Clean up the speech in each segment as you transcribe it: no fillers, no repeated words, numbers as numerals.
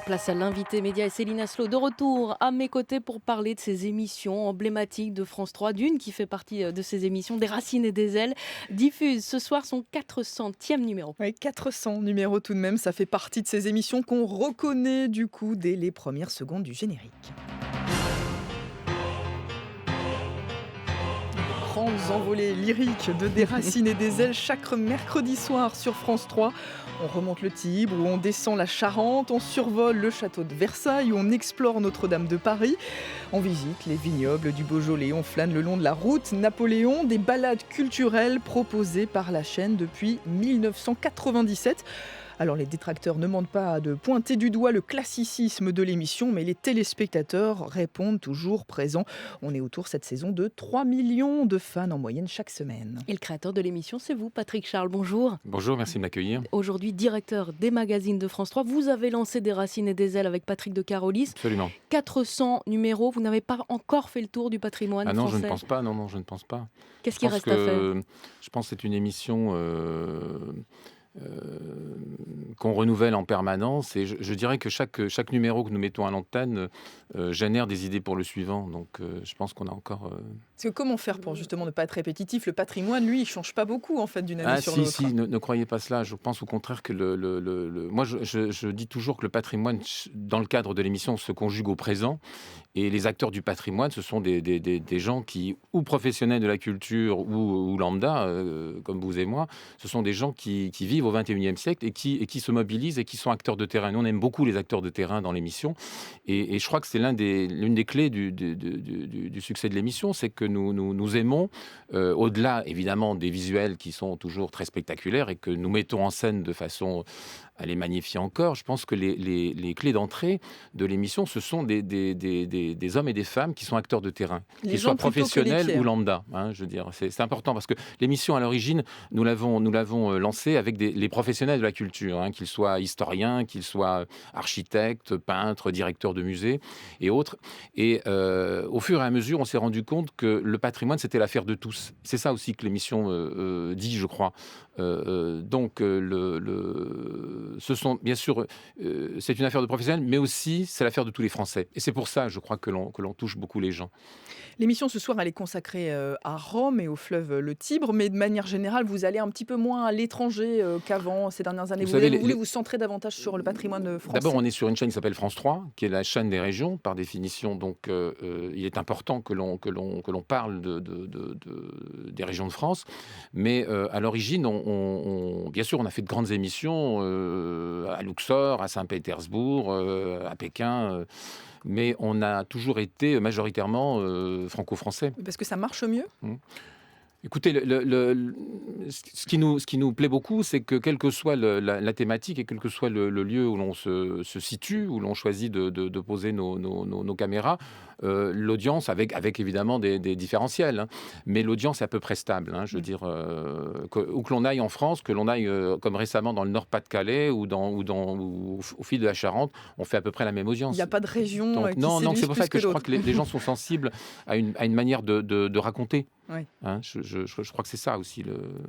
Place à l'invité média et Céline Aslo de retour à mes côtés pour parler de ces émissions emblématiques de France 3, d'une qui fait partie de ces émissions, des Racines et des Ailes, diffuse ce soir son 400e numéro. Oui, 400 numéros tout de même, ça fait partie de ces émissions qu'on reconnaît du coup dès les premières secondes du générique. Grandes envolées lyriques de Des Racines et des Ailes chaque mercredi soir sur France 3. On remonte le Tibre ou on descend la Charente, on survole le château de Versailles ou on explore Notre-Dame de Paris. On visite les vignobles du Beaujolais, on flâne le long de la route Napoléon, des balades culturelles proposées par la chaîne depuis 1997. Alors les détracteurs ne mentent pas de pointer du doigt le classicisme de l'émission, mais les téléspectateurs répondent toujours présents. On est autour cette saison de 3 millions de fans en moyenne chaque semaine. Et le créateur de l'émission, c'est vous, Patrick Charles. Bonjour. Bonjour, merci de m'accueillir. Aujourd'hui, directeur des magazines de France 3. Vous avez lancé Des Racines et des Ailes avec Patrick de Carolis. Absolument. 400 numéros. Vous n'avez pas encore fait le tour du patrimoine Ah non, français. je ne pense pas. Non, je ne pense pas. Qu'est-ce qui reste à faire? Je pense que c'est une émission qu'on renouvelle en permanence, et je dirais que chaque numéro que nous mettons à l'antenne génère des idées pour le suivant, donc je pense qu'on a encore... Parce que comment faire pour justement ne pas être répétitif? Le patrimoine, lui, il change pas beaucoup en fait d'une année sur l'autre. Ne croyez pas cela. Je pense au contraire que moi je dis toujours que le patrimoine, dans le cadre de l'émission, se conjugue au présent, et les acteurs du patrimoine, ce sont des gens qui, ou professionnels de la culture ou lambda, comme vous et moi, ce sont des gens qui vivent au XXIe siècle et qui se mobilisent et qui sont acteurs de terrain. Nous, on aime beaucoup les acteurs de terrain dans l'émission, et je crois que c'est l'une des clés du succès de l'émission, c'est que nous aimons, au-delà évidemment des visuels qui sont toujours très spectaculaires et que nous mettons en scène de façon à les magnifier encore. Je pense que les clés d'entrée de l'émission, ce sont des hommes et des femmes qui sont acteurs de terrain, qu'ils soient professionnels ou lambda. Je veux dire, c'est important parce que l'émission, à l'origine, nous l'avons lancée avec les professionnels de la culture, qu'ils soient historiens, qu'ils soient architectes, peintres, directeurs de musées et autres. Et au fur et à mesure, on s'est rendu compte que le patrimoine, c'était l'affaire de tous. C'est ça aussi que l'émission dit, je crois. Ce sont bien sûr, c'est une affaire de professionnels, mais aussi c'est l'affaire de tous les Français. Et c'est pour ça, je crois, que l'on touche beaucoup les gens. L'émission ce soir, elle est consacrée à Rome et au fleuve le Tibre, mais de manière générale, vous allez un petit peu moins à l'étranger qu'avant ces dernières années. Vous voulez vous centrer davantage sur le patrimoine français? D'abord, on est sur une chaîne qui s'appelle France 3, qui est la chaîne des régions, par définition. Donc, il est important que l'on parle des régions de France. Mais à l'origine, bien sûr, on a fait de grandes émissions à Luxor, à Saint-Pétersbourg, à Pékin. Mais on a toujours été majoritairement franco-français. Parce que ça marche mieux? Écoutez, ce qui nous plaît beaucoup, c'est que quelle que soit la thématique et quel que soit le lieu où l'on se situe, où l'on choisit de poser nos caméras, l'audience, avec évidemment des différentiels, mais l'audience est à peu près stable. Je veux dire, où que l'on aille en France, que l'on aille comme récemment dans le Nord-Pas-de-Calais ou au fil de la Charente, on fait à peu près la même audience. Il n'y a pas de région qui non, c'est pour ça que je crois l'autre. que les gens sont sensibles à une manière de raconter. Oui. Je crois que c'est ça aussi.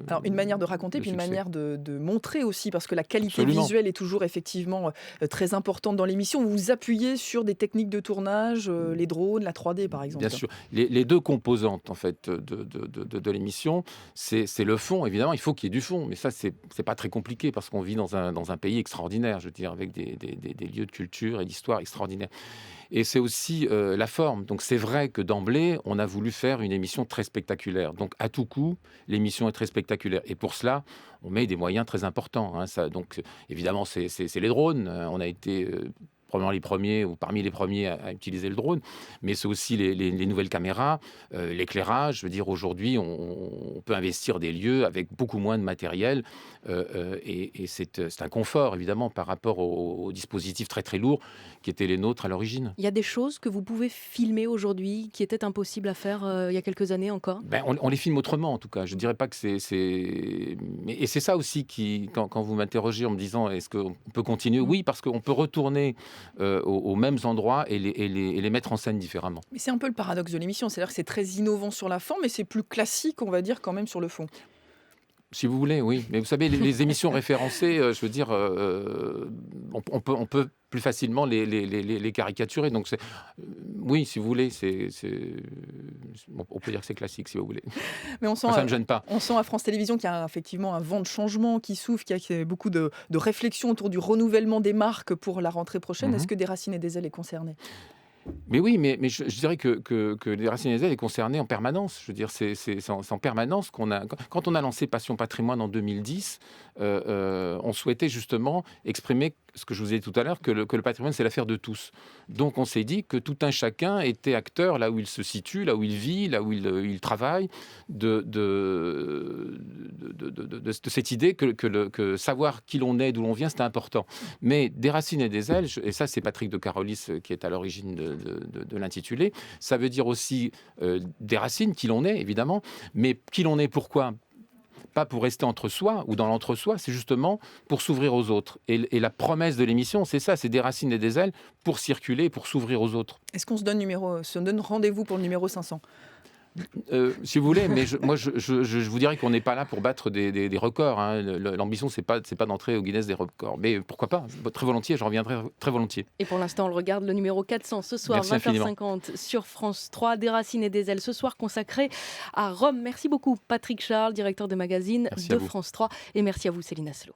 Alors, une manière de raconter, puis une manière de montrer aussi, parce que la qualité Absolument. visuelle est toujours effectivement très importante dans l'émission. Vous vous appuyez sur des techniques de tournage, les drones, la 3D par exemple. Bien sûr. Les deux composantes en fait de l'émission, c'est le fond. Évidemment, il faut qu'il y ait du fond, mais ça, c'est pas très compliqué parce qu'on vit dans un pays extraordinaire, je veux dire, avec des lieux de culture et d'histoire extraordinaires. Et c'est aussi la forme. Donc c'est vrai que d'emblée, on a voulu faire une émission très spectaculaire. Donc à tout coup, l'émission est très spectaculaire. Et pour cela, on met des moyens très importants. Donc évidemment, c'est les drones. On a été probablement les premiers ou parmi les premiers à utiliser le drone, mais c'est aussi les nouvelles caméras, l'éclairage. Je veux dire, aujourd'hui, on peut investir des lieux avec beaucoup moins de matériel et c'est un confort, évidemment, par rapport aux dispositifs très très lourds qui étaient les nôtres à l'origine. Il y a des choses que vous pouvez filmer aujourd'hui qui étaient impossibles à faire il y a quelques années encore? On les filme autrement, en tout cas. Je ne dirais pas que c'est... Et c'est ça aussi quand vous m'interrogez en me disant est-ce qu'on peut continuer? Oui, parce qu'on peut retourner aux mêmes endroits et les mettre en scène différemment. Mais c'est un peu le paradoxe de l'émission, c'est-à-dire que c'est très innovant sur la forme, mais c'est plus classique, on va dire, quand même sur le fond. Si vous voulez, oui. Mais vous savez, les émissions référencées, je veux dire, on peut plus facilement les caricaturer. Donc, oui, si vous voulez, on peut dire que c'est classique, si vous voulez. Mais on sent, Ça ne me gêne pas. on sent à France Télévisions qu'il y a effectivement un vent de changement qui souffle, qu'il y a beaucoup de réflexions autour du renouvellement des marques pour la rentrée prochaine. Est-ce que Des Racines et des Ailes est concerné? Mais oui, mais je dirais que les Racines et des Ailes est concerné en permanence. Je veux dire, c'est en permanence qu'on a... Quand on a lancé Passion Patrimoine en 2010, on souhaitait justement exprimer ce que je vous ai dit tout à l'heure, que le patrimoine, c'est l'affaire de tous. Donc on s'est dit que tout un chacun était acteur là où il se situe, là où il vit, là où il travaille, de cette idée que savoir qui l'on est, d'où l'on vient, c'était important. Mais Des Racines et des Ailes, et ça c'est Patrick de Carolis qui est à l'origine de l'intitulé, ça veut dire aussi des racines, qui l'on est évidemment, mais qui l'on est pourquoi ? Pas pour rester entre soi ou dans l'entre-soi, c'est justement pour s'ouvrir aux autres. Et la promesse de l'émission, c'est ça, c'est Des Racines et des Ailes pour circuler, pour s'ouvrir aux autres. Est-ce qu'on se donne rendez-vous pour le numéro 500? Si vous voulez, mais moi je vous dirais qu'on n'est pas là pour battre des records. Hein. L'ambition, c'est pas d'entrer au Guinness des records. Mais pourquoi pas? Très volontiers, je reviendrai très volontiers. Et pour l'instant, on le regarde, le numéro 400 ce soir, 20h50 sur France 3. Des Racines et des Ailes ce soir consacré à Rome. Merci beaucoup Patrick Charles, directeur des magazines de France 3. Et merci à vous Céline Asselot.